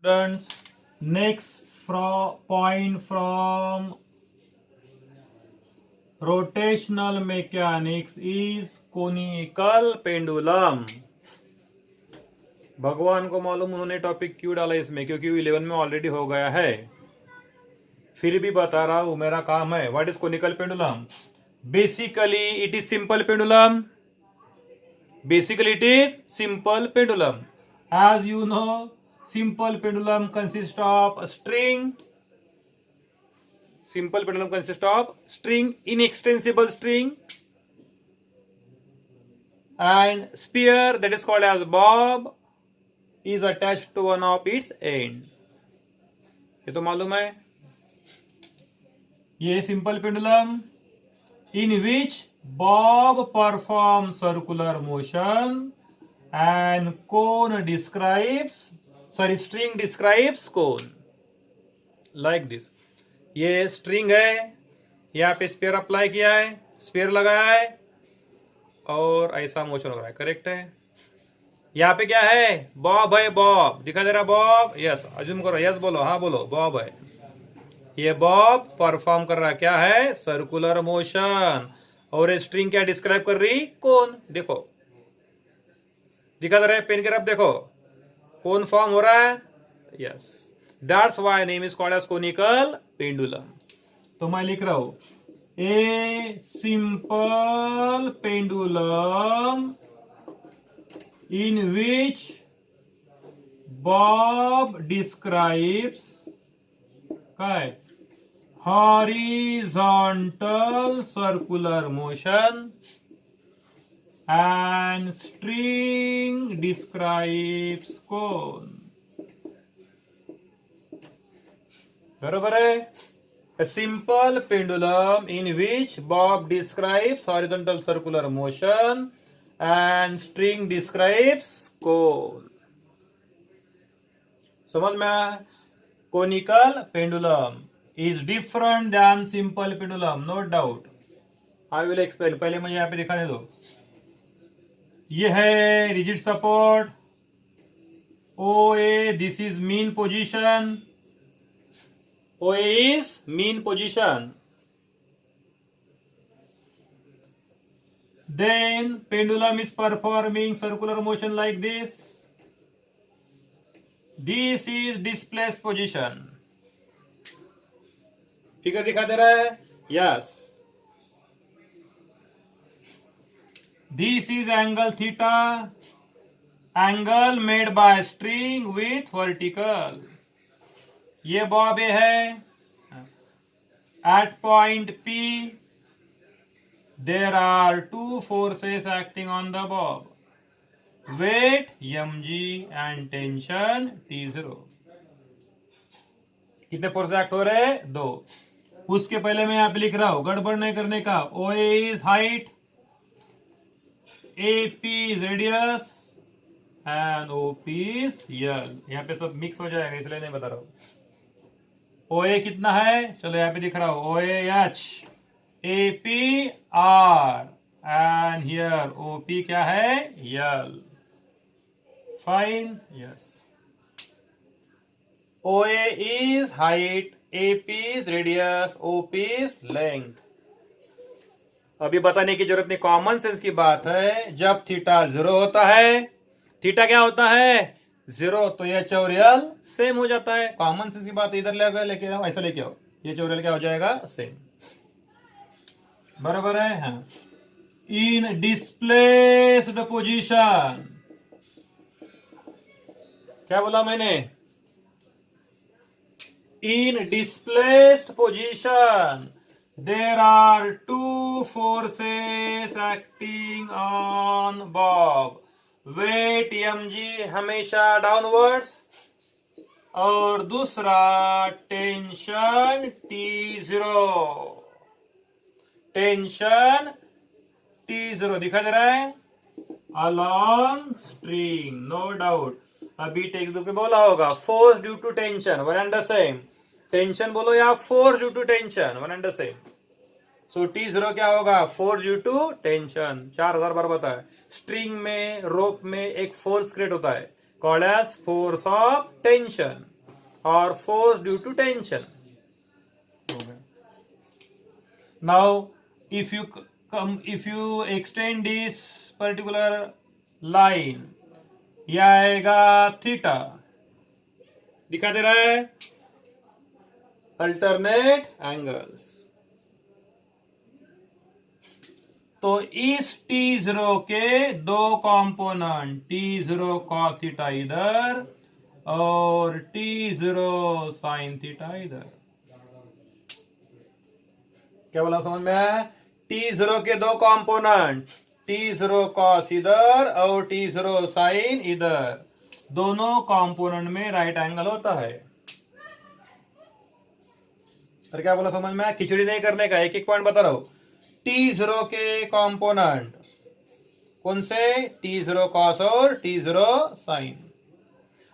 Students, next point from rotational mechanics is conical pendulum. भगवान को मालूम उन्होंने टॉपिक क्यों डाला इसमें, क्योंकि 11 में ऑलरेडी हो गया है। फिर भी बता रहा हूं, मेरा काम है। What is conical pendulum? Basically it is simple pendulum. Basically, it is simple pendulum. As you know, simple pendulum consists of a string. Simple pendulum consists of string, inextensible string, and sphere that is called as bob is attached to one of its end. ये तो मालूम है। ये simple pendulum in which bob performs circular motion and string describes cone like this. ये string है, यहाँ पे spare apply किया है, स्पेयर लगाया है और ऐसा मोशन हो रहा है। करेक्ट है। यहाँ पे क्या है? बॉब है। बॉब दिखा दे रहा? Bob, yes. अज्यूम करो, यस बोलो, हाँ बोलो, बॉब है। ये बॉब परफॉर्म कर रहा क्या है? Circular motion. और ये स्ट्रिंग क्या डिस्क्राइब कर रही? कोन। देखो दिखा दे रहा है, पेन के रब देखो, कोन फॉर्म हो रहा है। Yes, that's why name is called as conical pendulum. तो मैं लिख रहा हूं, a simple pendulum in which bob describes horizontal circular motion and string describes cone. बराबर है। A simple pendulum in which bob describes horizontal circular motion and string describes cone. समझ में आया? Conical pendulum is different than simple pendulum, no doubt. I will explain. पहले मुझे यहाँ पे दिखाने दो। ये है rigid support OA. This is mean position. OA is mean position. Then pendulum is performing circular motion like this. This is displaced position. Figure दिखा दे रहा है? Yes. This is angle theta, angle made by string with vertical. ये bob A है। At point P there are two forces acting on the bob, weight mg and tension T0। कितने force act हो रहे हैं? 2। उसके पहले मैं यहां पे लिख रहा हूं, गड़बड़ नहीं करने का। OA is height, AP is radius and OP is l. यहां पे सब मिक्स हो जाएगा इसलिए नहीं बता रहा हूं। OA कितना है? चलो यहां पे दिख रहा हूं, OA H, AP R and here OP क्या है? L. Fine, yes. OA is height, AP is radius, OP is length. अभी बताने की जरूरत नहीं, कॉमन सेंस की बात है। जब थीटा 0 होता है, थीटा क्या होता है? 0, तो H और L सेम हो जाता है। कॉमन सेंस की बात इधर लेके आओ, ऐसा लेके आओ, H और L क्या हो जाएगा? सेम। बराबर है। हाँ। इन डिस्प्लेस्ड पोजीशन, क्या बोला मैंने? In displaced position, there are two forces acting on bob. Weight mg हमेशा डाउनवर्ड्स और दूसरा टेंशन T0। टेंशन T0 दिखा दे रहा है? along string, no doubt. अभी टेक्स्ट बुक में बोला होगा, force due to tension, one and the same. Tension बोलो या force due to tension, one and the same. So T0 क्या होगा? Force due to tension. 4000 बार बताया। स्ट्रिंग में, रोप में एक फोर्स क्रिएट होता है, called as force of tension or force due to tension. Okay. Now, if you extend this particular line, यह आएगा थीटा, दिखा दे रहा है, अल्टरनेट एंगल्स। तो इस T0 के दो कंपोनेंट, T0 cos थीटा इधर और T0 sin थीटा इधर। क्या बोला समझ में है? T0 के दो कंपोनेंट, T0 cos इधर और T0 sin इधर, दोनों कंपोनेंट में राइट एंगल होता है। और क्या बोला समझ में? खिचड़ी नहीं करने का, एक एक पॉइंट बता रहा हूं। T0 के कंपोनेंट कौन से? T0 cos और T0 sin।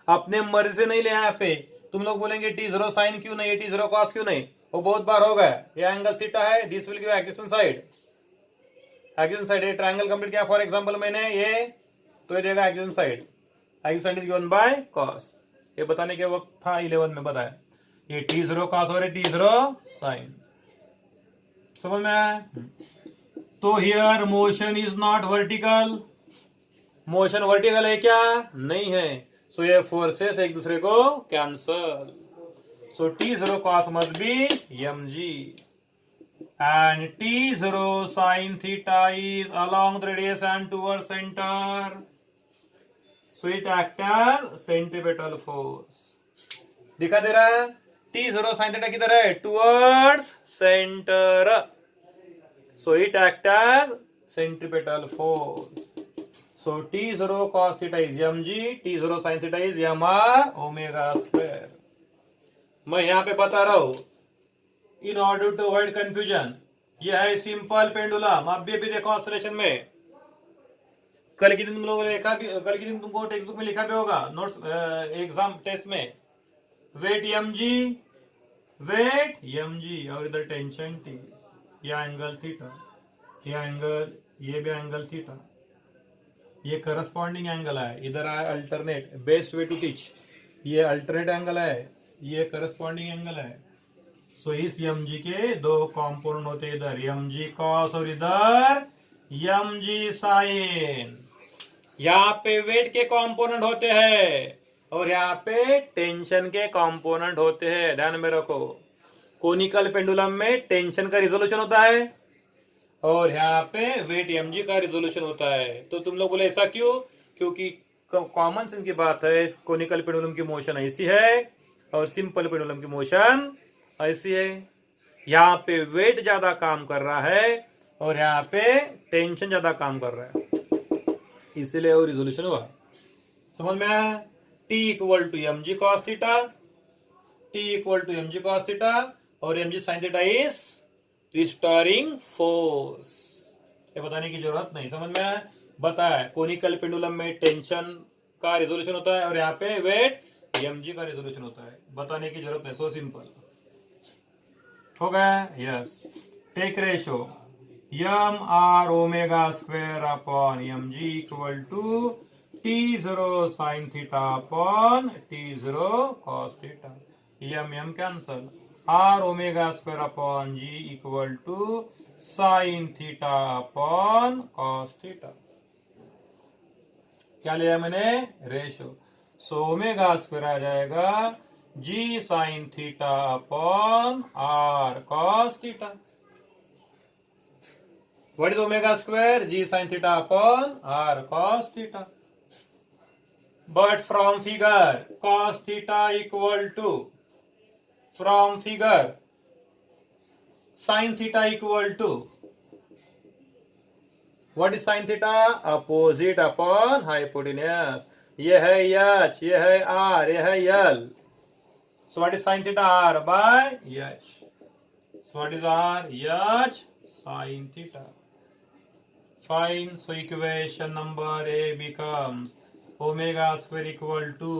अपने मर्जी से नहीं ले यहाँ पे। तुम लोग बोलेंगे T0 sin क्यों नहीं, T0 cos क्यों नहीं? वो बहुत बार हो गया। ये एंगल थीटा है, this will give adjacent side. Adjacent side, ये ट्रायंगल कंप्लीट किया फॉर एग्जांपल मैंने ये, तो ये देगा adjacent side. Adjacent side is given bye cos। ये बताने के वक्त था 11 में बताया। ये T0 cos और T0 sin। समझ में आया? तो here motion is not vertical. Motion vertical है क्या? नहीं है। सो ये फोर्सेस एक दूसरे को cancel. So T0 cos must be mg and T0 sin theta is along the radius and towards center. So it acts as centripetal force. दिखा दे रहा है? T0 sin theta किधर है? Towards center. So it acts as centripetal force. So T0 cos theta is mg, T0 sin theta is mr omega square. मैं यहां पे बता रहा हूं in order to avoid confusion. यह है सिंपल पेंडुलम। आप भी देखो ऑसिलेशन में। कल के दिन तुम लोगों ने लिखा भी, कल के दिन तुमको टेक्स्ट बुक में लिखा भी होगा, नोट्स एग्जाम टेस्ट में। वेट mg, वेट mg और इधर टेंशन t, यह एंगल थीटा, यह एंगल, ये भी एंगल थीटा, ये करस्पॉन्डिंग एंगल है। इधर है alternate, best way to teach. ये अल्टरनेट एंगल है, ये करस्पॉन्डिंग एंगल है। सो इस mg के दो कंपोनेंट होते हैं, इधर mg cos और इधर mg sin। यहाँ पे वेट के कंपोनेंट होते हैं और यहाँ पे टेंशन के कंपोनेंट होते हैं। ध्यान में रखो, कोनिकल पेंडुलम में टेंशन का रिजोल्यूशन होता है और यहाँ पे वेट mg का रिजोल्यूशन होता है। तो तुम लोग बोले ऐसा क्यों? क्योंकि कॉमन सेंस की बात है, कोनिकल पेंडुलम की मोशन ऐसी है और सिंपल पेंडुलम की मोशन ऐसी है। यहाँ पे वेट ज्यादा काम कर रहा है और यहाँ पे टेंशन ज्यादा काम कर रहा है, इसीलिए वो रिजोल्यूशन हुआ। समझ में आया? T equal to mg cos theta, T equal to mg cos theta और mg sin theta is restoring force. ये बताने की जरूरत नहीं। समझ में आया? बताया कोनिकल पेंडुलम में टेंशन का रिजोल्यूशन होता है और यहाँ पे वेट mg का रिजोल्यूशन होता है। बताने की जरूरत है, सो सिंपल हो गया। Yes, take ratio m r omega square upon mg equal to T0 sin theta upon T0 cos theta. m cancel, r omega square upon g equal to sin theta upon cos theta. क्या लिया मैंने? Ratio. So omega square आ जाएगा g sin theta upon r cos theta. What is omega square? g sin theta upon r cos theta. But from figure cos theta equal to, from figure sin theta equal to, what is sin theta? Opposite upon hypotenuse. ये है h, ये है r, ये है l। So what is sin theta? R by h. So what is R? h sin theta. Fine. So equation number A becomes omega square equal to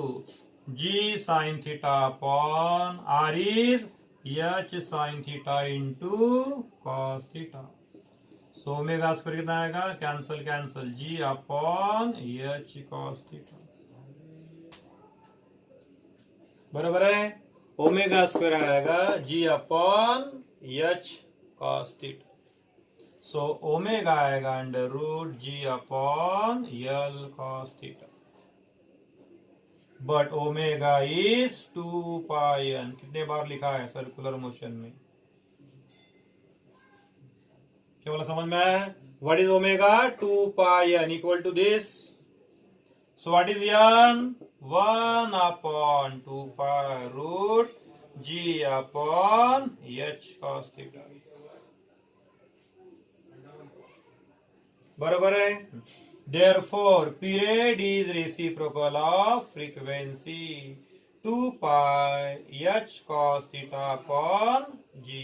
g sin theta upon R is h sin theta into cos theta. So omega square कितना आएगा? Cancel cancel, g upon h cos theta. बराबर है। Omega square आएगा g upon H cos theta. So omega आएगा under root ji upon L cos theta. But omega is 2 pi n. कितने बार लिखा है सर्कुलर मोशन में? क्या बोला समझ में आया? What is omega? 2 pi N equal to this. So what is N? 1 upon 2 pi root ji upon H cos theta. बराबर है। Therefore, period is reciprocal of frequency 2 pi h cos theta upon g।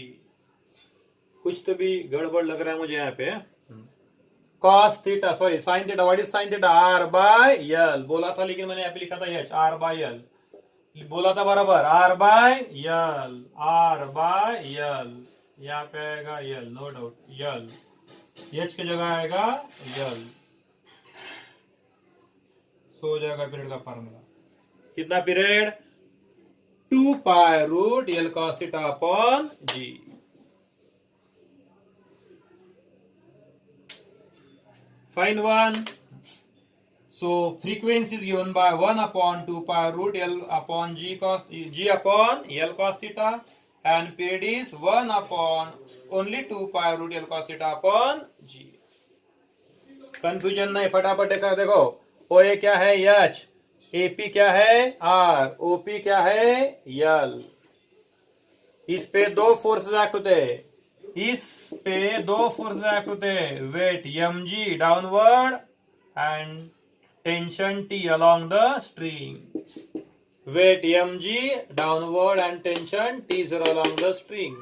कुछ तो भी गड़बड़ लग रहा है मुझे यहाँ पे। cos theta sorry sine theta. What is sine theta? r by L बोला था, लेकिन मैंने यहाँ पे लिखा था h। r बाय एल बोला था बराबर। r by L, r by L, यहाँ पे आएगा L, no doubt L. h की जगह आएगा एल। सो हो जाएगा पीरियड का फार्मूला। कितना period? 2 pi root L cos theta upon G. Find one. So frequency is given by 1 upon 2 pi root L upon G cos G upon L cos theta and period is 1 upon only 2 pi root L cos theta upon G. Confusion नहीं, फटाफट कर देखो। ओ ए क्या है? H. AP क्या है? Are. OP क्या है? एल। इस पे दो फोर्सेस एक्ट होते हैं। इस पे दो फोर्सेस एक्ट होते हैं, weight M G downward and tension T along the string. Weight M G downward and tension T zero along the string.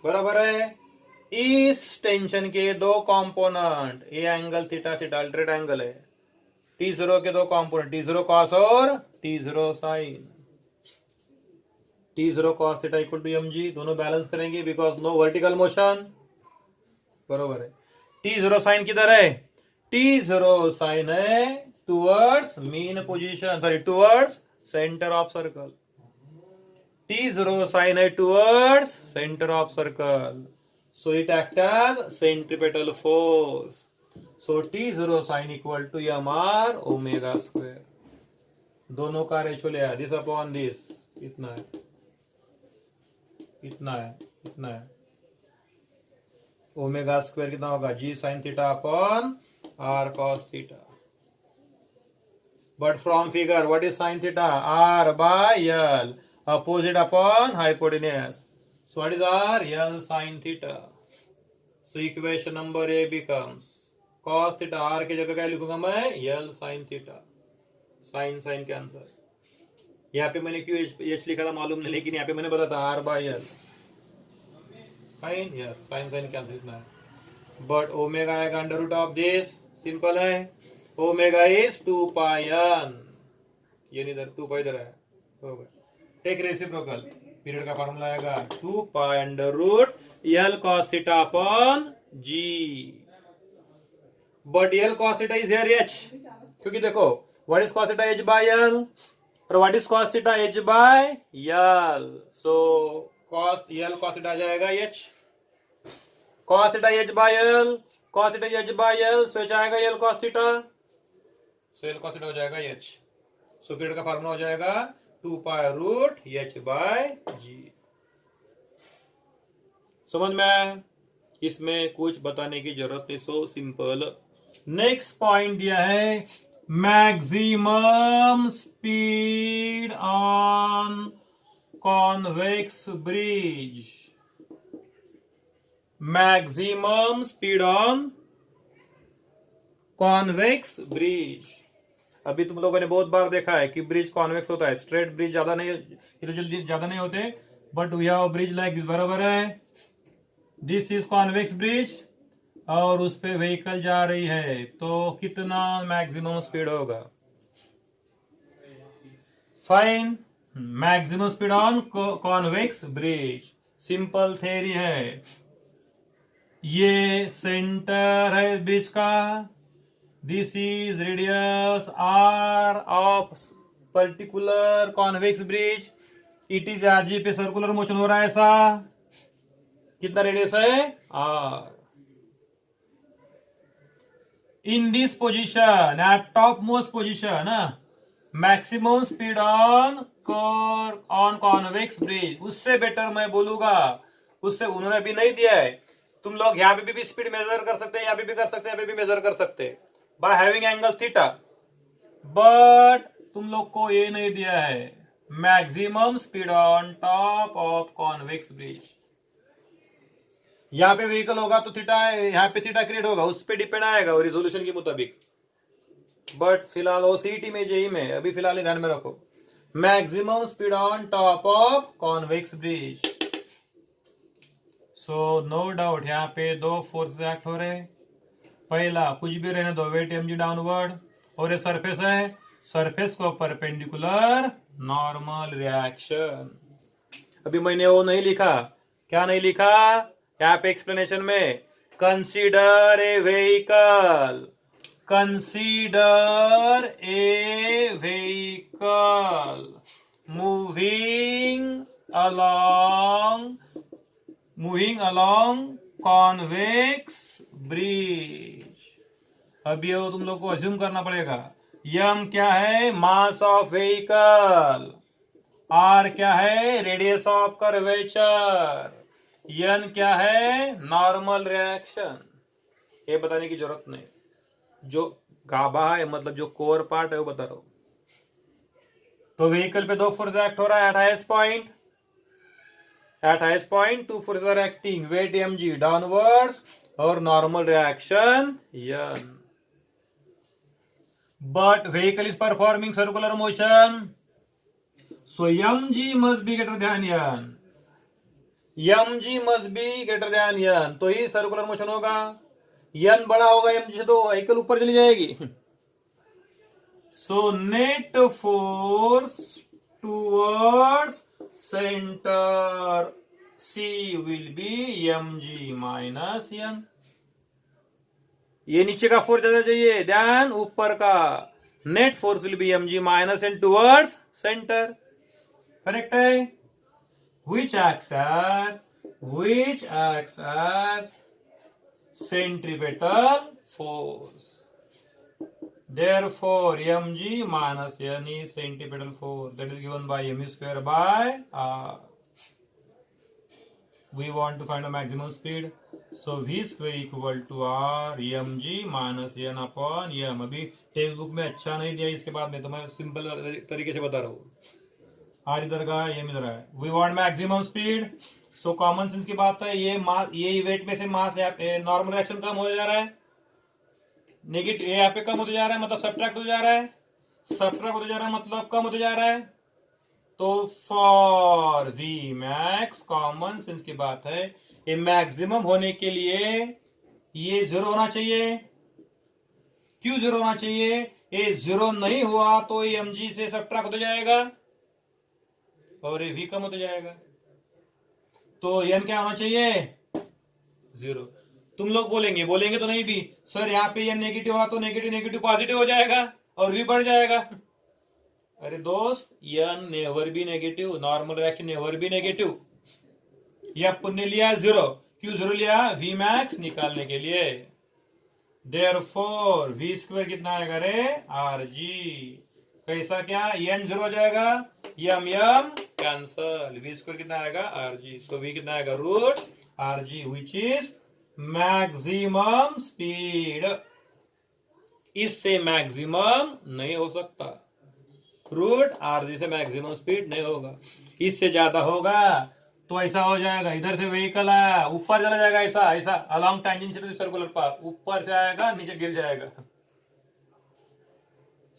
बराबर है। इस टेंशन के दो component, A angle theta theta alternate angle है। T zero के दो component, T zero cos और T zero sine. T zero cos theta equal to M G. दोनों बैलेंस करेंगे बिकॉज नो वर्टिकल मोशन। बरोबर है। टी जीरो साइन किधर है? टी जीरो साइन है towards mean position, sorry towards centre of circle. T zero sine है towards centre of circle. So it acts as centripetal force. So T zero sin equal to mr omega square. दोनों का ratio ले आया, this upon this. इतना है, इतना है, इतना है। ओमेगा स्क्वायर कितना होगा? G sine theta upon r cos theta. But from figure what is sine theta? R by l, opposite upon hypotenuse. So what is r? L sin theta. So equation number A becomes cos theta। r की जगह क्या लिखूंगा मैं? L sin theta। Sine sine cancel. यहाँ पे मैंने क्यों H लिखा था मालूम नहीं, लेकिन यहाँ पे मैंने बताया था r by l. Fine, yes, sine sine cancel इतना है। बट ओमेगा आएगा under root of this. Simple है। Omega is 2 pi n. ये नहीं इधर 2 पाई इधर है, हो गया। Take reciprocal. पीरियड का फार्मूला आएगा 2 pi under root L cos theta upon g. But l cos theta is here h, क्योंकि देखो what is cos theta? H by l. और what is cos theta? H by l. So cos l cos theta आ जाएगा h. Cos theta h by l, cos theta h by l, so h आएगा l cos theta. So l cos theta हो जाएगा h. So period का formula हो जाएगा 2 pi root h by g. समझ में आया? इसमें कुछ बताने की जरूरत नहीं, सो सिंपल। नेक्स्ट पॉइंट दिया है maximum speed on convex bridge. Maximum speed on convex bridge. अभी तुम लोगों ने बहुत बार देखा है कि ब्रिज कॉन्वेक्स होता है, स्ट्रेट ब्रिज ज्यादा नहीं, जल्दी ज्यादा नहीं होते, but we have bridge like this. बराबर है। दिस इज कॉन्वेक्स ब्रिज और उस पे व्हीकल जा रही है, तो कितना मैक्सिमम स्पीड होगा? Fine. Maximum speed on convex bridge. Simple theory है। ये सेंटर है ब्रिज का। This is radius r of particular convex bridge, it is RG पे सर्कुलर मोशन हो रहा है ऐसा, कितना रेडियस है R. In this position at top most position maximum speed on convex bridge, उससे बेटर मैं बोलूंगा, उससे उन्होंने अभी नहीं दिया है। तुम लोग यहाँ पे भी स्पीड मेजर कर सकते हैं, यहाँ पे भी कर सकते हैं, यहाँ पे भी मेजर कर सकते हैं by having angle theta, but तुम लोग को ये नहीं दिया है maximum speed on top of convex bridge. यहाँ पे व्हीकल होगा तो थीटा, यहाँ पे थीटा क्रिएट होगा, उस पर डिपेंड आएगा रिजोल्यूशन के मुताबिक। बट फिलहाल ओसीटी में जेई में अभी फिलहाल ध्यान में रखो maximum speed on top of convex bridge. So no doubt यहाँ पे दो फोर्स एक्ट हो रहे, पहला कुछ भी रहने दो वेट mg डाउनवर्ड, और ये सरफेस है, सरफेस को परपेंडिकुलर नॉर्मल रिएक्शन। अभी मैंने वो नहीं लिखा, क्या नहीं लिखा यहाँ पे एक्सप्लेनेशन में, consider a vehicle, consider a vehicle moving along convex bridge. अभी वो तुम लोग को अज्यूम करना पड़ेगा, यम क्या है मास ऑफ व्हीकल, आर क्या है रेडियस ऑफ कर्वेचर, एन क्या है नॉर्मल रिएक्शन। ये बताने की जरूरत नहीं, जो गाभा है मतलब जो कोर पार्ट है वो बता रहा हूं। तो व्हीकल पे दो फोर्स एक्ट हो रहा है at highest point, at highest point two forces are acting, weight mg downwards और normal reaction n। But vehicle is performing circular motion, so mg must be greater than n, mg must be greater than n, तो ही circular motion होगा। n बड़ा होगा mg से तो vehicle ऊपर चली जाएगी। So net force towards centre C will be mg minus n। ये नीचे का फोर्स ज्यादा चाहिए ध्यान ऊपर का, net force will be mg minus n towards centre, correct है। which acts as centripetal force, therefore mg minus n is centripetal force, that is given by m square by r। We want to find the maximum speed, so v square equal to r mg minus n upon m। अभी textbook में अच्छा नहीं दिया, इसके बाद में तो मैं सिंपल तरीके से बता रहा हूँ। r इधर का है, m इधर है, we want maximum speed, so common sense की बात है, ये वेट में से मास नॉर्मल रिएक्शन कम हो जा रहा है, नेगेटिव यहाँ पे कम होते जा रहा है मतलब सब्ट्रैक्ट होते जा रहा है, सब्ट्रैक्ट होते जा रहा है मतलब कम होते जा रहा है। तो for v max common sense की बात है, ये मैक्सिमम होने के लिए ये जीरो होना चाहिए। क्यों जीरो होना चाहिए? ये जीरो नहीं हुआ तो ये mg से सब्ट्रैक्ट हो जाएगा और ये v कम होता जाएगा, तो n क्या होना चाहिए जीरो। तुम लोग बोलेंगे तो नहीं भी सर यहाँ पे n नेगेटिव हुआ तो नेगेटिव पॉजिटिव हो जाएगा और v बढ़ जाएगा। अरे दोस्त n never be negative, normal reaction never be negative. ये अपन ने लिया जीरो, क्यों जीरो लिया? v मैक्स निकालने के लिए। देयरफॉर v स्क्वायर कितना आएगा रे? rg। कैसा क्या? n जीरो हो जाएगा, m कैंसल, v स्क्वायर कितना आएगा? rg। सो v कितना आएगा? Root rg which is maximum speed. इससे मैक्सिमम नहीं हो सकता, रूट rg से मैक्सिमम स्पीड नहीं होगा। इससे ज्यादा होगा तो ऐसा हो जाएगा, इधर से व्हीकल आया ऊपर चला जाएगा, ऐसा अलोंग टैंजेंशियल सर्कुलर पाथ, ऊपर से आएगा नीचे गिर जाएगा।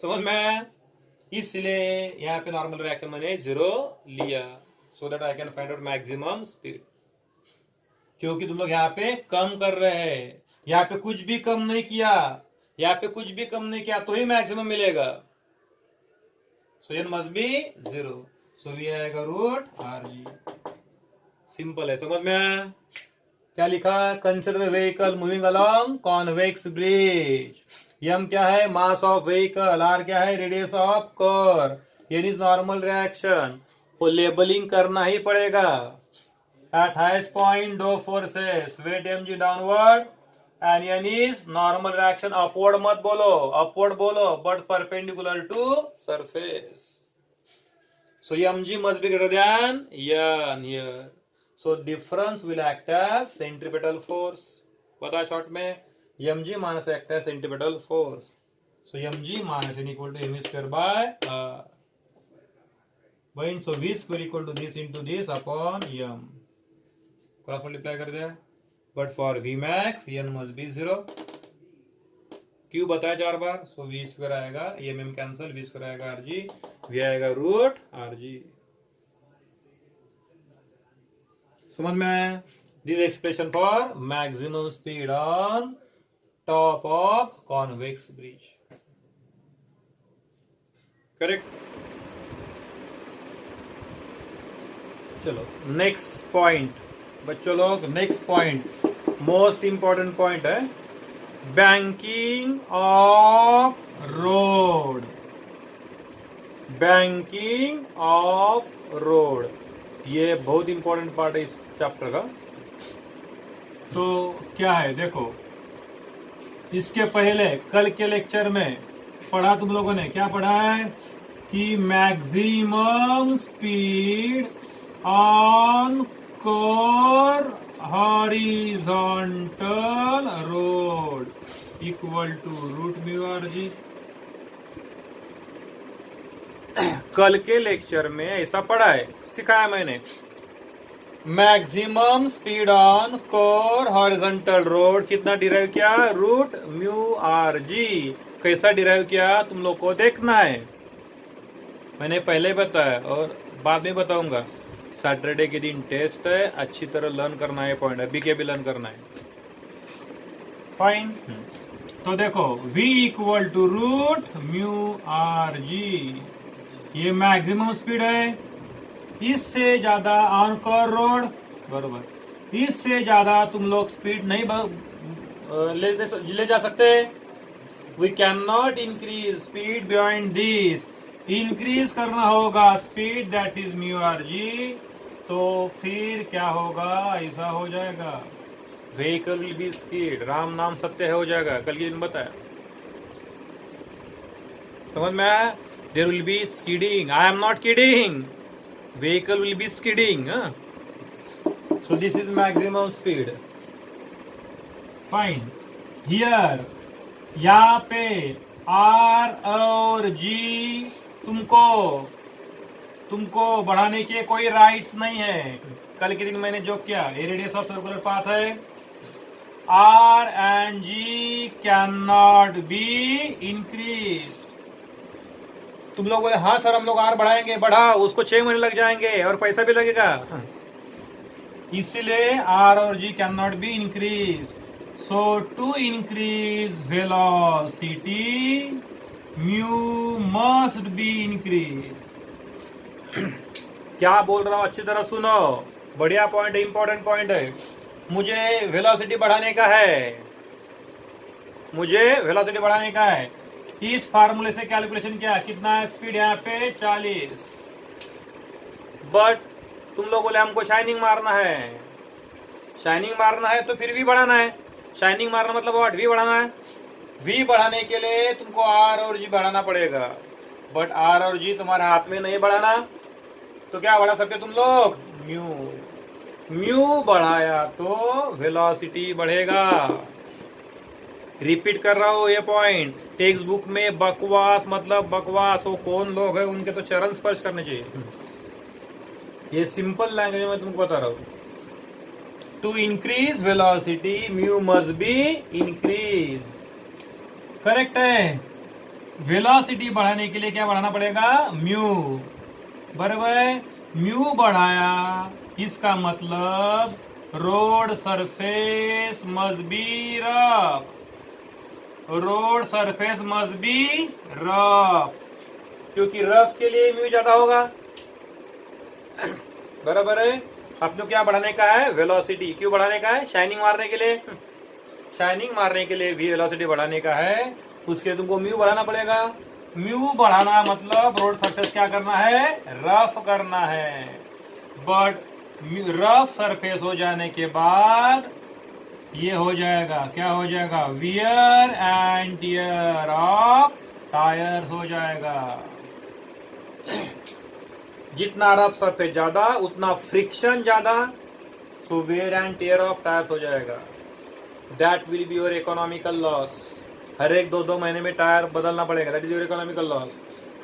समझ में? इसलिए यहाँ पे नॉर्मल रिएक्शन मैंने जीरो लिया, so that I can find out maximum speed. क्योंकि तुम लोग यहाँ पे कम कर रहे हैं, यहाँ पे कुछ भी कम नहीं किया, यहाँ पे कुछ भी कम नहीं किया तो ही मैक्सिमम मिलेगा। So n must be zero, so v आएगा रूट rg। सिंपल है, समझ में? क्या लिखा? Consider vehicle moving along convex bridge. m क्या है? Mass of vehicle. r क्या है? Radius of curve. N is normal reaction, वो लेबलिंग करना ही पड़ेगा। At highest point, dou forces, weight mg downward, and n is normal reaction upward मत बोलो, upward बोलो, but perpendicular to surface. So mg must be greater than n here. So difference will act as centripetal force. पता short में mg minus act as centripetal force. So mg minus n equal to mv square by r. So v square equal to this into this upon m. Cross multiply कर दिया, but for v max n must be 0। क्यू बताया 4 बार, so v square आएगा, m m cancel, v square आएगा r g, v आएगा root r g. समझ में आया? This expression for maximum speed on top of convex bridge. Correct. चलो नेक्स्ट पॉइंट बच्चों लोग, next point most important point है, banking of road. Banking of road ये बहुत इंपॉर्टेंट पार्ट है इस चैप्टर का। तो क्या है देखो, इसके पहले कल के लेक्चर में पढ़ा तुम लोगों ने, क्या पढ़ा है कि maximum speed on curve horizontal road equal to root mu are G. कल के लेक्चर में ऐसा पढ़ा है, सिखाया मैंने। Maximum speed on curve horizontal road कितना डिराइव किया, रूट म्यू आर जी। कैसा डिराइव किया तुम लोग को देखना है, मैंने पहले बताया और बाद में बताऊंगा। सैटरडे के दिन टेस्ट है, अच्छी तरह लर्न करना है, पॉइंट है, बीके भी लर्न करना है। फाइन। तो देखो v equal to root mu are G, ये मैक्सिमम स्पीड है। इससे ज्यादा ऑन कोर रोड बरोबर, इससे ज्यादा तुम लोग स्पीड नहीं ले जा सकते। We can not increase speed beyond this. Increase करना होगा speed, that is mu are G. तो फिर क्या होगा, ऐसा हो जाएगा, vehicle will be speed, Ram नाम सत्य हो जाएगा, कल के दिन बताया। समझ में आया? There will be skidding, I am not kidding, vehicle will be skidding. So this is maximum speed. Fine. Here यहाँ पे आर और जी तुमको बढ़ाने के कोई राइट्स नहीं है। कल के दिन मैंने जो किया, a radius of circular path है, R and G can not be increase. तुम लोग बोले हाँ सर हम लोग आर बढ़ाएंगे, बढ़ा, उसको 6 महीने लग जाएंगे और पैसा भी लगेगा, इसीलिए आर और g can not be increase. So to increase velocity mu must be increase. क्या बोल रहा हूं अच्छी तरह सुनो, बढ़िया पॉइंट है, इंपॉर्टेंट पॉइंट है। मुझे वेलोसिटी बढ़ाने का है, मुझे वेलोसिटी बढ़ाने का है। इस फार्मूले से कैलकुलेशन किया, कितना है स्पीड यहाँ पे 40, बट तुम लोग बोले हमको शाइनिंग मारना है। शाइनिंग मारना है तो फिर भी बढ़ाना है। शाइनिंग मारना मतलब व्हाट, वी बढ़ाना है। वी बढ़ाने के लिए तुमको आर और जी बढ़ाना पड़ेगा, बट आर और जी तुम्हारे हाथ में नहीं बढ़ाना, तो क्या बढ़ा सकते तुम लोग, म्यू। म्यू बढ़ाया तो वेलोसिटी बढ़ेगा। रिपीट कर रहा हूं ये पॉइंट, टेक्स्ट बुक में बकवास मतलब बकवास, वो कौन लोग हैं उनके तो चरण स्पर्श करने चाहिए। ये सिंपल लैंग्वेज में तुमको बता रहा हूं। To increase velocity mu must be increase. Correct है। वेलोसिटी बढ़ाने के लिए क्या बढ़ाना पड़ेगा, म्यू, बराबर है। म्यू बढ़ाया, इसका मतलब road surface must be rough, road surface must be rough, क्योंकि रफ के लिए म्यू ज्यादा होगा, बराबर है। अपने क्या बढ़ाने का है, वेलोसिटी। क्यों बढ़ाने का है, शाइनिंग मारने के लिए। शाइनिंग मारने के लिए भी वेलोसिटी बढ़ाने का है, उसके लिए तुमको म्यू बढ़ाना पड़ेगा। म्यू बढ़ाना मतलब रोड सरफेस क्या करना है, रफ करना है। बट रफ सरफेस हो जाने के बाद ये हो जाएगा, क्या हो जाएगा, wear and tear of tyres हो जाएगा। जितना रफ सरफेस ज्यादा उतना फ्रिक्शन ज्यादा, so wear and tear of tyres हो जाएगा। That will be your economical loss. हर एक 2-2 महीने में टायर बदलना पड़ेगा, that is your economical loss.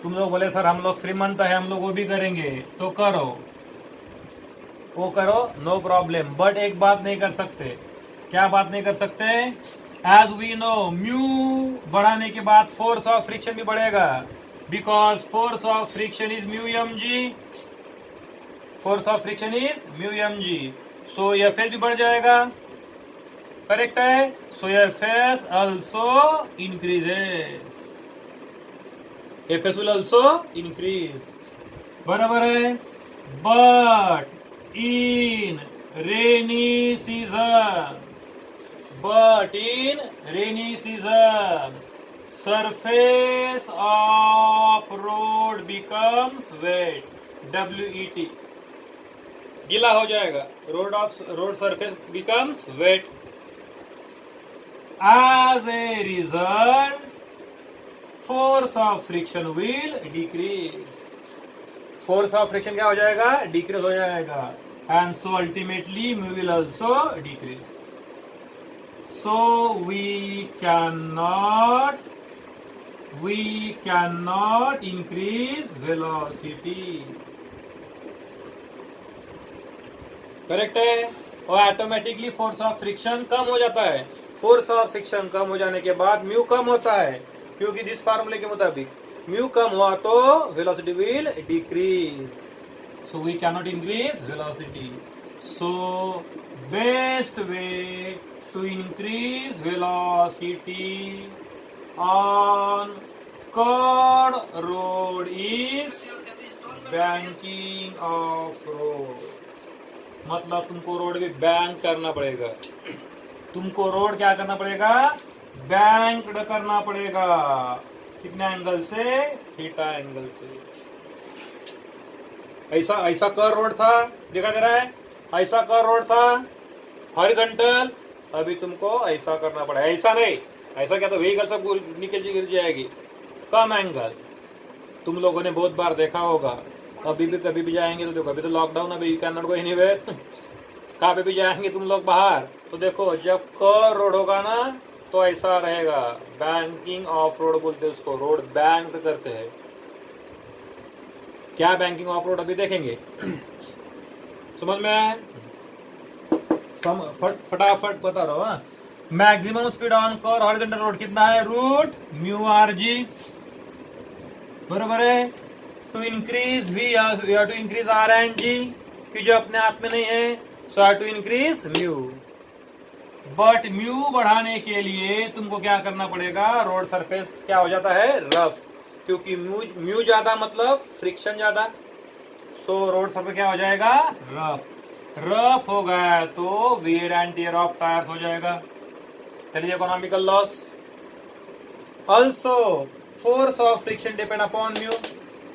तुम लोग बोले सर हम लोग श्रीमंत है, हम लोग वो भी करेंगे, तो करो, वो करो, नो प्रॉब्लम। बट एक बात नहीं कर सकते। क्या बात नहीं कर सकते? एज वी नो म्यू बढ़ाने के बाद फोर्स ऑफ फ्रिक्शन भी बढ़ेगा, because force of friction is mu m g. Force of friction is mu m g, so f s भी बढ़ जाएगा। करेक्ट है? So f s also increases, f s will also increase. बराबर है। But in rainy season, but in rainy season surface of road becomes wet, wet, गीला हो जाएगा, road surface becomes wet, as a result force of friction will decrease, force of friction क्या हो जाएगा, decrease हो जाएगा, and so ultimately mu will also decrease. So we cannot increase velocity. Correct है? और ऑटोमेटिकली फोर्स ऑफ फ्रिक्शन कम हो जाता है। फोर्स ऑफ फ्रिक्शन कम हो जाने के बाद म्यू कम होता है, क्योंकि जिस फार्मूले के मुताबिक म्यू कम हुआ तो velocity will decrease, so we can not increase velocity. So best way to increase velocity on curved road is banking off road। मतलब तुमको रोड पे बैंक करना पड़ेगा, तुमको रोड क्या करना पड़ेगा, बैंक्ड करना पड़ेगा। कितने एंगल से, थीटा एंगल से। ऐसा ऐसा कर्व रोड था, देखा दे रहा है, ऐसा कर्व रोड था हॉरिजॉन्टल, अभी तुमको ऐसा करना पड़ा, ऐसा नहीं, ऐसा क्या तो व्हीकल सब नीचे गिर जाएगी। कम एंगल तुम लोगों ने बहुत बार देखा होगा, अभी भी कभी भी जाएंगे तो देखो, अभी तो लॉकडाउन, अभी you can not go anywhere, कहाँ पे भी जाएंगे तुम लोग बाहर, तो देखो जब कर्व रोड होगा ना तो ऐसा रहेगा, बैंकिंग ऑफ रोड बोलते हैं उसको, रोड बैंक करते हैं। क्या बैंकिंग ऑफ रोड अभी देखेंगे। समझ में आया? फटाफट बता रहा हूँ। Maximum speed on curve horizontal road कितना है, रूट म्यू आर जी। बराबर है। To increase we have to increase r and g, कि जो अपने हाथ में नहीं है, so have to increase mu. But mu बढ़ाने के लिए तुमको क्या करना पड़ेगा, रोड सरफेस क्या हो जाता है, रफ, क्योंकि म्यू ज्यादा मतलब फ्रिक्शन ज्यादा, सो रोड सरफेस क्या हो जाएगा, रफ। रफ हो गया तो wear and tear of tyres हो जाएगा, that is economical loss. Also force of friction depend upon mu,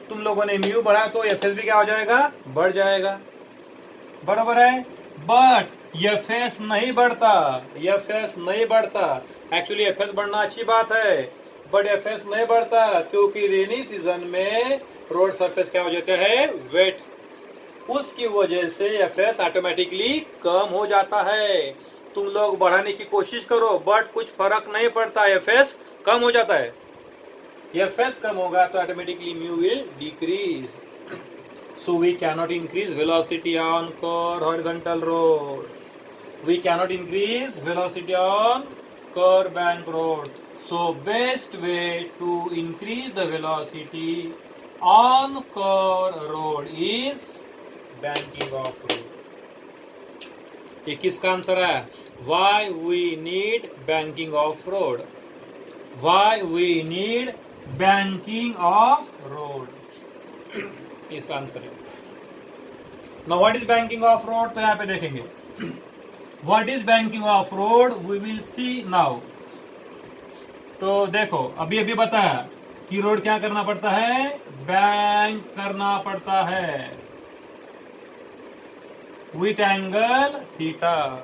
तुम लोगों ने म्यू बढ़ा तो एफ एस भी क्या हो जाएगा, बढ़ जाएगा। बराबर है। बट एफ एस नहीं बढ़ता, एफ एस नहीं बढ़ता। एक्चुअली एफ एस बढ़ना अच्छी बात है, बट एफ एस नहीं बढ़ता क्योंकि रेनी सीजन में रोड सरफेस क्या हो जाता है, वेट, उसकी वजह से एफ एस ऑटोमेटिकली कम हो जाता है। तुम लोग बढ़ाने की कोशिश करो बट कुछ फर्क नहीं पड़ता, एफ एस कम हो जाता है। एफ एस कम होगा तो automatically mu will decrease, so we cannot increase velocity on curve horizontal road, we cannot increase velocity on curve bank road. So best way to increase the velocity on curve road is banking of road. ये किसका answer है, why we need banking of road, why we need banking of road, इस answer है। Now what is banking of road, तो यहां पे देखेंगे what is banking of road, we will see now. तो देखो अभी अभी बताया की रोड क्या करना पड़ता है, बैंक करना पड़ता है विथ एंगल थीटा।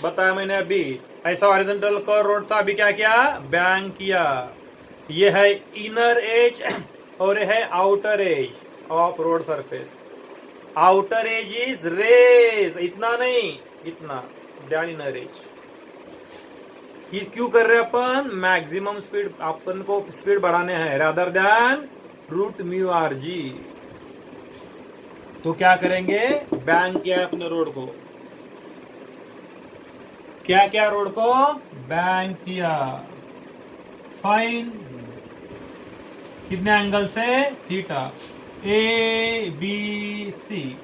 बताया मैंने अभी, ऐसा हॉरिजॉन्टल कर्व रोड था, अभी क्या किया, बैंक किया। ये है इनर एज और ये है outer edge of road surface. Outer edge is raise, इतना नहीं, इतना, ध्यान इनर एज। क्यों कर रहे हैं अपन, मैक्सिमम स्पीड, अपन को स्पीड बढ़ाने हैं rather than root mu are G. तो क्या करेंगे, बैंक किया है अपने रोड को, क्या क्या रोड को बैंक किया, फाइन, कितने एंगल से, theta, A B C.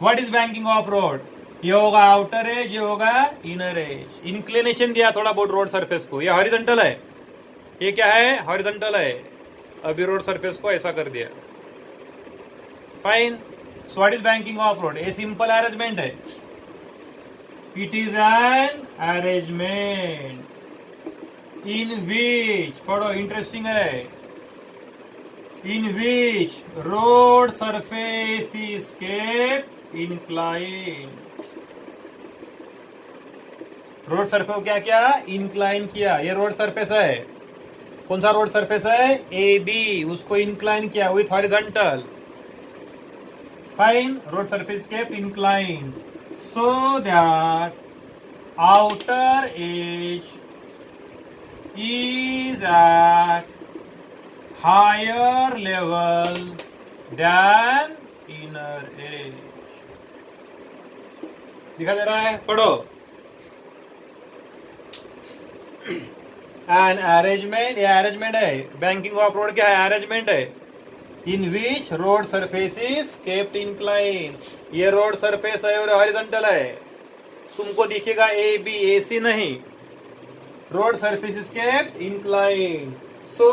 What is banking of road, ये होगा आउटर एज, ये होगा इनर एज। इंक्लिनेशन दिया थोड़ा बहुत रोड सरफेस को, ये हॉरिजॉन्टल है, ये क्या है, हॉरिजॉन्टल है, अभी रोड सरफेस को ऐसा कर दिया, fine. So what is banking of road, a simple arrangement है, it is an arrangement in which, पढ़ो इंटरेस्टिंग है, in which road surface is kept inclined। Road surface को क्या किया, इंक्लाइन किया। ये रोड सरफेस है, कौन सा रोड सरफेस है, ए बी, उसको इंक्लाइन किया with horizontal, fine. Road surface kept incline so that outer as is at higher level than inner edge। दिखा दे रहा है, पढ़ो। एन अरेंजमेंट, ये अरेंजमेंट है, बैंकिंग ऑफ रोड क्या है, अरेंजमेंट है, in which road surface is kept incline. ये रोड सरफेस है और हॉरिजॉन्टल है, तुमको दिखेगा ए बी, ए सी नहीं, road surface is kept inclined so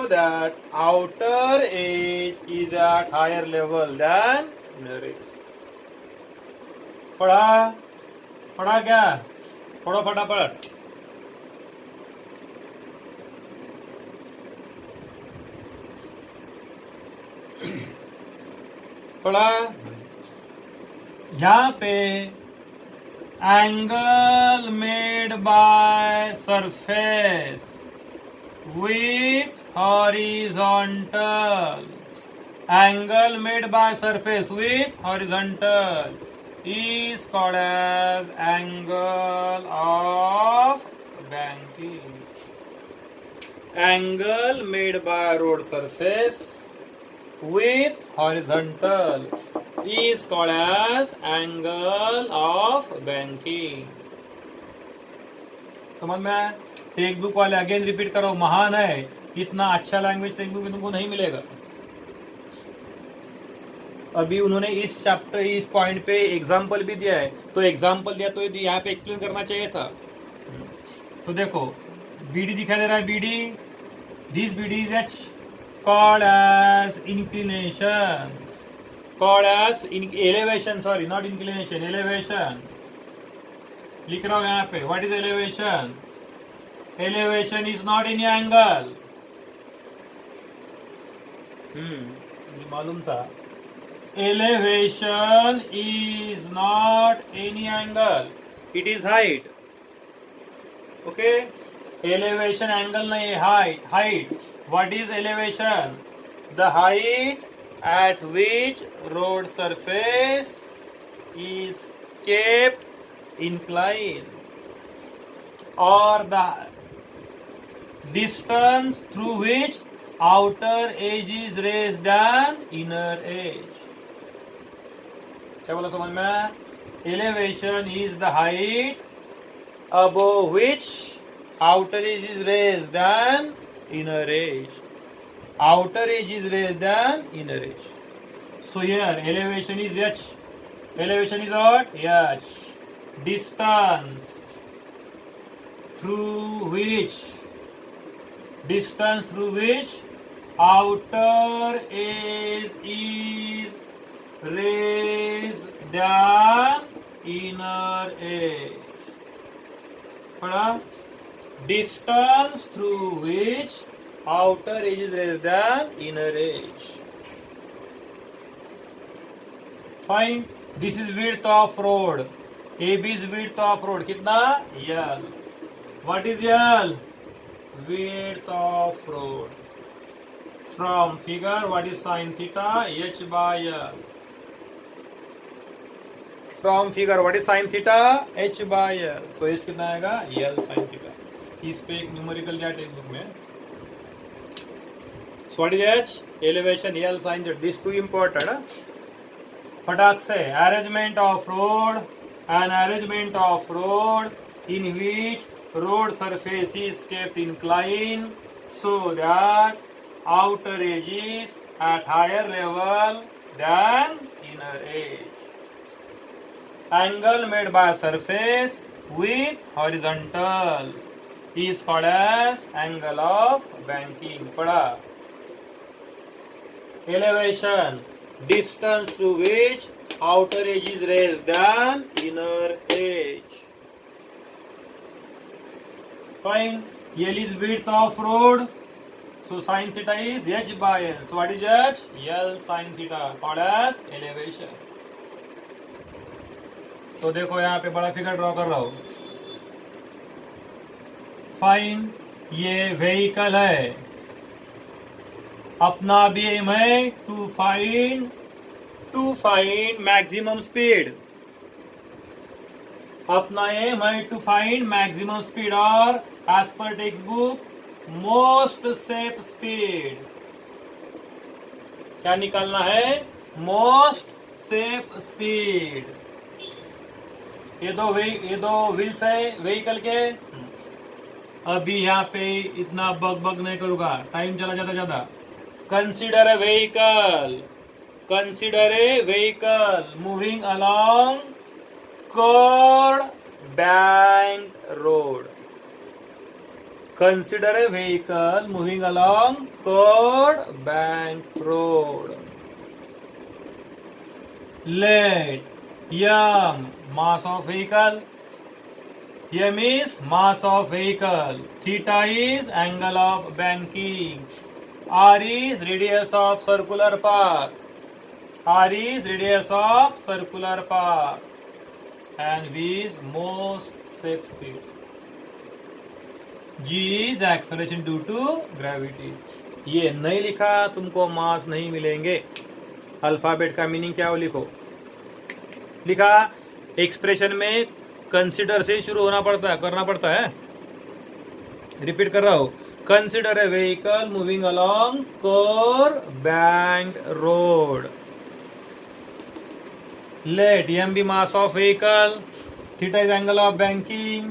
that outer edge is at higher level than inner edge। पढ़ा क्या, पढ़ो फटाफट। पढ़ा, यहाँ पे angle made by surface with horizontal, angle made by surface with horizontal is called as angle of banking। angle made by road surface with horizontal is called as angle of banking। समझ में आया? Text book वाले again repeat करो, महान है, इतना अच्छा language text book में तुमको नहीं मिलेगा। अभी उन्होंने इस चैप्टर, इस पॉइंट पे एग्जाम्पल भी दिया है, तो एग्जाम्पल दिया तो यहाँ पे एक्सप्लेन करना चाहिए था। तो देखो बीडी दिखाई दे रहा है, BD, this BD is H, called as inclination, called as elevation, sorry not inclination, elevation लिख रहा हूं यहाँ पे। what is elevation, elevation is not any angle, मुझे मालूम था, elevation is not any angle, it is height, okay। elevation angle नहीं है, height। what is elevation, the height at which road surface is kept inclined or the distance through which outer edge is raised than inner edge। क्या बोला समझ में, elevation is the height above which outer edge is raised than inner edge, outer edge is raised than inner edge। so here elevation is h, elevation is what, h, distance through which outer edge is raised than inner edge। पढ़ा, distance through which outer edge is less than inner as. Fine. This is width of road. AB is width of road. कितना? L. What is L? Width of road. From figure, what is sin theta? H by L. From figure, what is sin theta? H by L. So H कितना आएगा? L sin theta. इस पे एक numerical क्या text book में. So what is H? Elevation L sin theta. This two important. फटाक से. Arrangement of road. An arrangement of road in which road surface is kept inclined so that outer edge is at higher level than inner edge. Angle made by surface with horizontal is called as angle of banking. पढ़ा. Elevation, distance through which outer edge is raised than inner edge. Fine. L is width of road. So sin theta is H by L. So what is H? L sin theta called as elevation. तो देखो यहाँ पे बड़ा figure draw कर रहा हूँ. Fine. ये vehicle है. अपना भी एम है टू फाइंड मैक्सिमम स्पीड. अपना एम है टू फाइंड मैक्सिमम स्पीड और as per textbook most safe speed. क्या निकालना है? Most safe speed. ये दो व्हील्स है व्हीकल के. अभी यहाँ पे इतना बग नहीं करूंगा, टाइम चला जाता ज्यादा. Consider a vehicle moving along curved bank road. Consider a vehicle moving along curved bank road. Let m mass of vehicle. M is mass of vehicle. Theta is angle of banking. R is radius of circular path. R is radius of circular path. And V is most safe speed. G is acceleration due to gravity. ये नहीं लिखा तुमको मास नहीं मिलेंगे. Alphabet का meaning क्या हो लिखो. लिखा एक्सप्रेशन में कंसिडर से शुरू होना पड़ता है, करना पड़ता है. रिपीट कर रहा हूं. Consider a vehicle moving along curve banked road. Let m be mass of vehicle. Theta is angle of banking.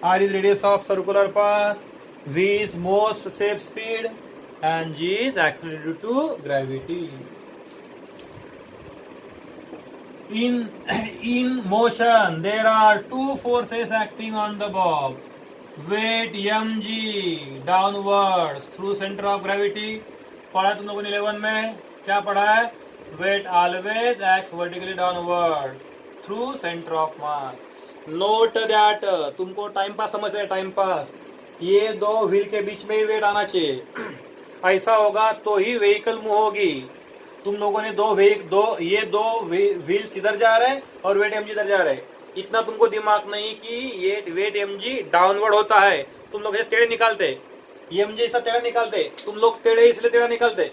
R is radius of circular path. V is most safe speed. And G is acceleration due to gravity. In motion, there are two forces acting on the bob. Weight mg downwards through center of gravity. पढ़ा तुम लोगों ने 11 में. क्या पढ़ा है? Weight always acts vertically downward through center of mass. Note that तुमको time pass समझ रहे. टाइम पास ये दो व्हील के बीच में ही वेट आना चाहिए. ऐसा होगा तो ही व्हीकल मूव होगी. तुम लोगों ने दो व्हील्स इधर जा रहे हैं और वेट mg इधर जा रहे हैं. इतना तुमको दिमाग नहीं कि ये वेट mg डाउनवर्ड होता है. तुम लोग टेढ़े निकालते. mg ऐसा टेढ़ा निकालते. तुम लोग टेढ़े इसलिए टेढ़ा निकालते.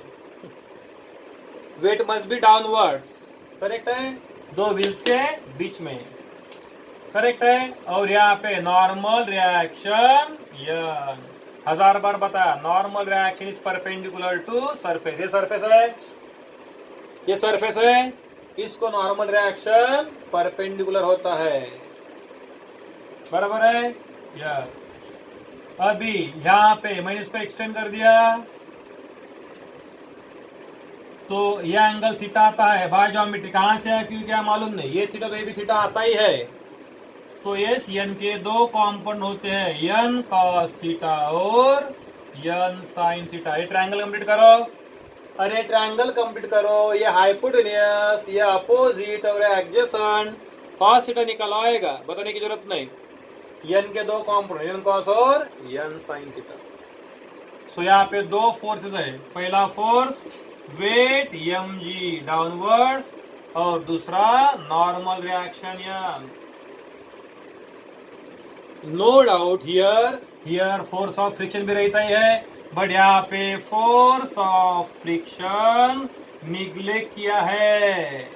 Weight must be downwards. Correct है. दो व्हील्स के बीच में. करेक्ट है. और यहाँ पे नॉर्मल रिएक्शन यन 1000 बार बताया. Normal reaction is perpendicular to surface. ये सरफेस है, ये सरफेस है. इसको नॉर्मल रिएक्शन परपेंडिकुलर होता है. बराबर है. यस. अभी यहाँ पे मैंने इसको एक्सटेंड कर दिया तो ये एंगल थीटा आता है बाय ज्योमेट्री. कहां से है क्यों क्या मालूम नहीं. ये थीटा तो ये भी थीटा आता ही है. तो यस एन के दो कॉम्पोनेंट होते हैं, एन कॉस थीटा और एन साइन थीटा. ये ट्रायंगल कंप्लीट करो. अरे ट्रायंगल कंप्लीट करो. ये हाइपोटेन्यूस, ये अपोजिट और एडजेसेंट. कॉस थीटा निकल आएगा, बताने की जरूरत नहीं. एन के दो कॉम्पोनेंट, एन कॉस और एन साइन थीटा. सो यहाँ पे दो फोर्सेस है, पहला फोर्स वेट mg डाउनवर्ड्स और दूसरा normal reaction M. No doubt here force of friction भी रहता ही है, बट यहाँ पे फोर्स ऑफ फ्रिक्शन निग्लेक्ट किया है।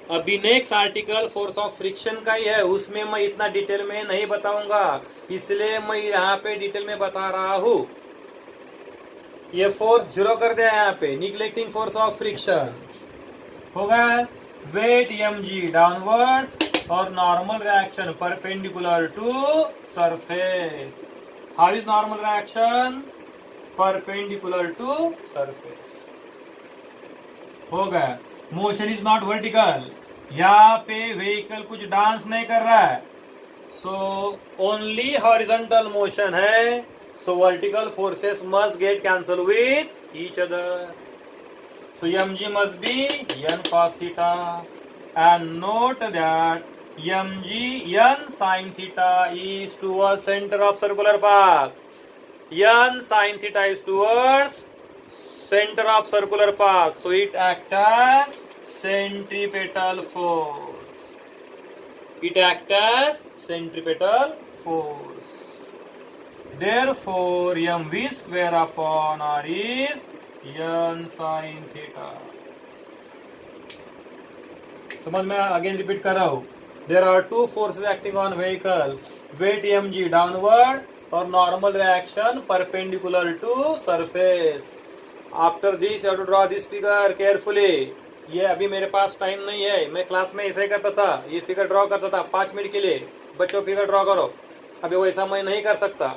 अभी next article force of friction का ही है, उसमें मैं इतना डिटेल में नहीं बताऊंगा, इसलिए मैं यहाँ पे डिटेल में बता रहा हूं। ये फोर्स जीरो कर दिया यहाँ पे, निग्लेक्टिंग फोर्स ऑफ फ्रिक्शन होगा वेट mg डाउनवर्ड्स और normal reaction perpendicular to surface. How is normal reaction? Perpendicular to surface. हो गया। मोशन इज नॉट वर्टिकल, यहाँ पे व्हीकल कुछ डांस नहीं कर रहा है, सो ओनली हॉरिजॉन्टल मोशन है, सो vertical forces must get cancel with each other. So mg must be n cos theta, and note that mg n sin theta is towards center of circular path. N sin theta is towards center of circular path, so it acts as centripetal force. It acts as centripetal force. Therefore, mv square upon r is n sin theta. समझ में? Again repeat कर रहा हूं। There are two forces acting on vehicle, weight mg downward और normal reaction perpendicular to surface. After this you have to draw this figure carefully. ये अभी मेरे पास time नहीं है, मैं क्लास में ऐसे ही करता था, ये फिगर ड्रॉ करता था 5 मिनट के लिए। बच्चों फिगर ड्रॉ करो, अभी वैसा मैं नहीं कर सकता,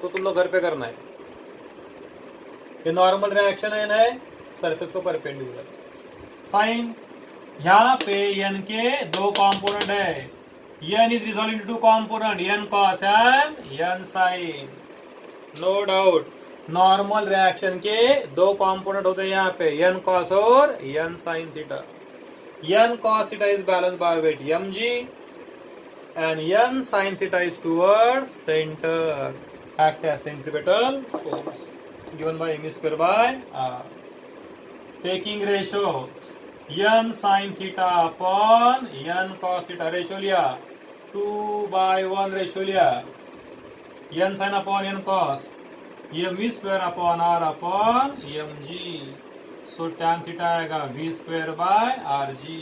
तो तुम लोग घर पे करना है। ये नॉर्मल रिएक्शन है ना, सरफेस को परपेंडिकुलर। फाइन। यहाँ पे n के दो कंपोनेंट है, n is resolve into two component, n cos and n sin। No doubt normal reaction के दो कंपोनेंट होते हैं यहाँ पे, n cos और n sin theta. n cos theta is balance by weight mg and n sin theta is towards center, act as centripetal force given by m square by r. Taking ratio n sin theta upon n cos theta, ratio लिया 2/1 ratio लिया, n sin upon n cos, m square upon r upon mg, so tan theta आएगा v square by rg,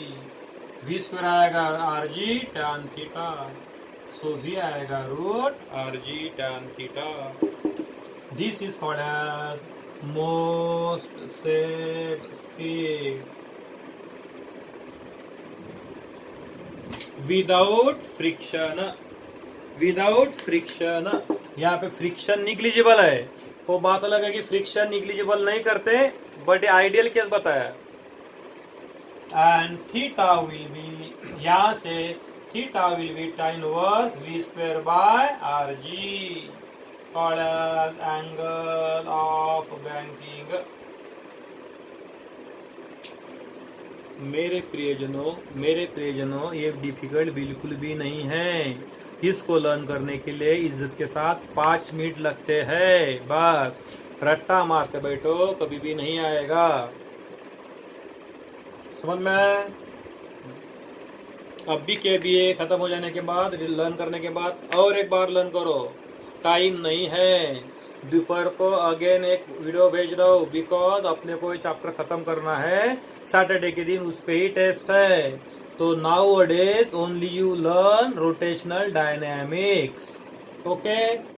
v square आएगा rg tan theta, so v आएगा root rg tan theta. This is called as most safe speed without friction. Without friction, यहाँ पे friction negligible है, वो बात अलग है कि फ्रिक्शन निग्लिजिबल नहीं करते, बट आइडियल केस बताया। एंड थीटा विल बी, यहाँ से theta will be tan inverse v square by rg, called as angle of banking. मेरे प्रियजनों ये डिफिकल्ट बिल्कुल भी नहीं है, इसको लर्न करने के लिए इज्जत के साथ 5 मिनट लगते हैं, बस रट्टा मारते बैठो कभी भी नहीं आएगा। समझ में? अब भी के बी ए खत्म हो जाने के बाद, लर्न करने के बाद और एक बार लर्न करो, टाइम नहीं है। दोपहर को अगेन एक वीडियो भेज रहा हूँ, बिकॉज अपने को चैप्टर खत्म करना है, सैटरडे के दिन उस पे ही टेस्ट है। तो now a days only you learn rotational dynamics, okay.